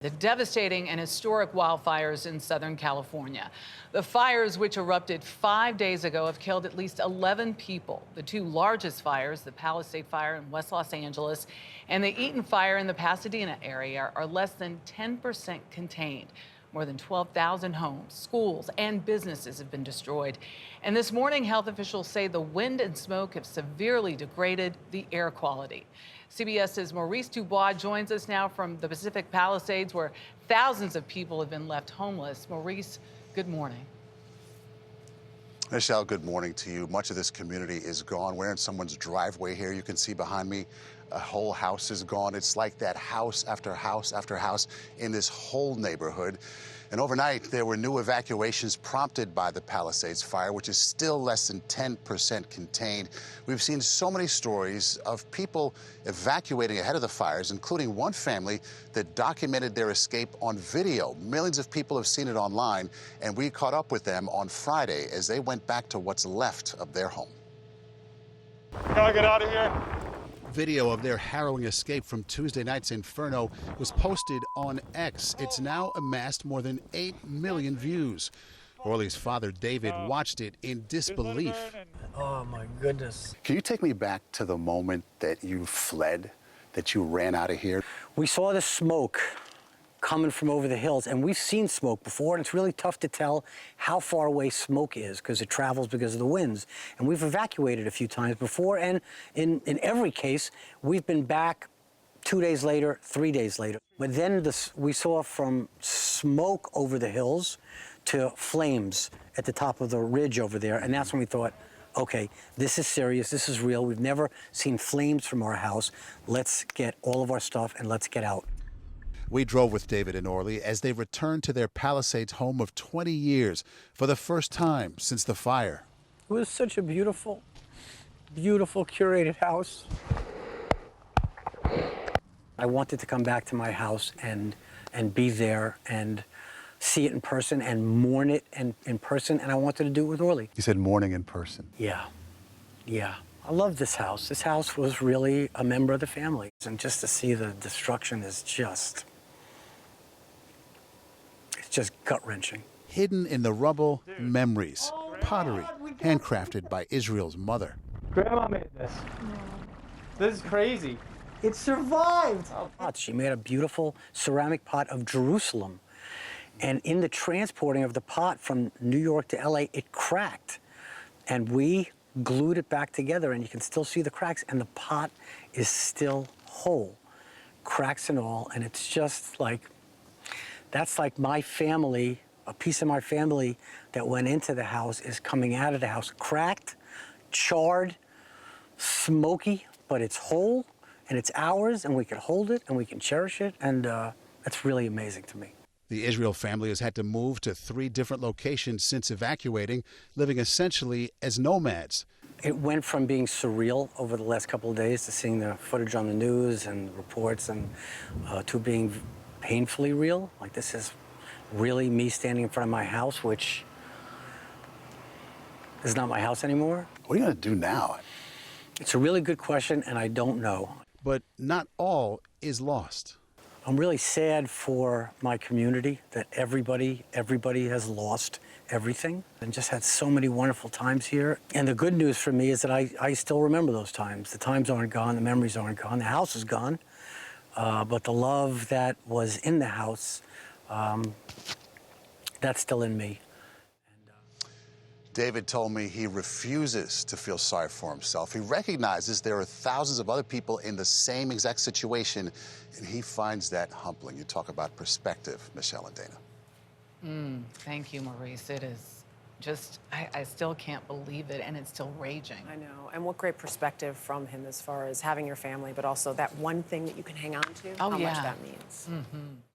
The devastating and historic wildfires in Southern California. The fires, which erupted 5 days ago, have killed at least 11 people. The two largest fires, the Palisades Fire in West Los Angeles and the Eaton Fire in the Pasadena area, are less than 10% contained. More than 12,000 homes, schools, and businesses have been destroyed. And this morning, health officials say the wind and smoke have severely degraded the air quality. CBS's Maurice Dubois joins us now from the Pacific Palisades, where thousands of people have been left homeless. Maurice, good morning. Michelle, good morning to you. Much of this community is gone. We're in someone's driveway here. You can see behind me, a whole house is gone. It's like that house after house after house in this whole neighborhood. And overnight, there were new evacuations prompted by the Palisades Fire, which is still less than 10% contained. We've seen so many stories of people evacuating ahead of the fires, including one family that documented their escape on video. Millions of people have seen it online, and we caught up with them on Friday as they went back to what's left of their home. Gotta get out of here. Video of their harrowing escape from Tuesday night's inferno was posted on X. It's now amassed more than 8 million views. Orly's father, David, watched it in disbelief. Oh, my goodness. Can you take me back to the moment that you fled, that you ran out of here? We saw the smoke coming from over the hills, and we've seen smoke before, and it's really tough to tell how far away smoke is because it travels because of the winds. And we've evacuated a few times before, and in every case, we've been back 2 days later, 3 days later. But then we saw from smoke over the hills to flames at the top of the ridge over there, and that's when we thought, okay, this is serious, this is real. We've never seen flames from our house. Let's get all of our stuff and let's get out. We drove with David and Orly as they returned to their Palisades home of 20 years for the first time since the fire. It was such a beautiful, beautiful curated house. I wanted to come back to my house and be there and see it in person and mourn it in person, and I wanted to do it with Orly. You said mourning in person. Yeah. I love this house. This house was really a member of the family. And just to see the destruction is just gut-wrenching. Hidden in the rubble, memories, pottery, handcrafted by Israel's mother. Grandma made this. This is crazy. It survived! She made a beautiful ceramic pot of Jerusalem. And in the transporting of the pot from New York to LA, it cracked. And we glued it back together, and you can still see the cracks, and the pot is still whole, cracks and all. And it's just like, that's like my family, a piece of my family that went into the house is coming out of the house, cracked, charred, smoky, but it's whole, and it's ours, and we can hold it, and we can cherish it, and that's really amazing to me. The Israel family has had to move to 3 different locations since evacuating, living essentially as nomads. It went from being surreal over the last couple of days to seeing the footage on the news and reports, and to being painfully real. Like, this is really me standing in front of my house, which is not my house anymore. What are you going to do now? It's a really good question, and I don't know. But not all is lost. I'm really sad for my community that everybody has lost everything and just had so many wonderful times here. And the good news for me is that I still remember those times. The times aren't gone, the memories aren't gone, the house is gone. But the love that was in the house, that's still in me. David told me he refuses to feel sorry for himself. He recognizes there are thousands of other people in the same exact situation, and he finds that humbling. You talk about perspective, Michelle and Dana. Thank you, Maurice. It is just, I still can't believe it, and it's still raging. I know, and what great perspective from him as far as having your family, but also that one thing that you can hang on to, how much that means.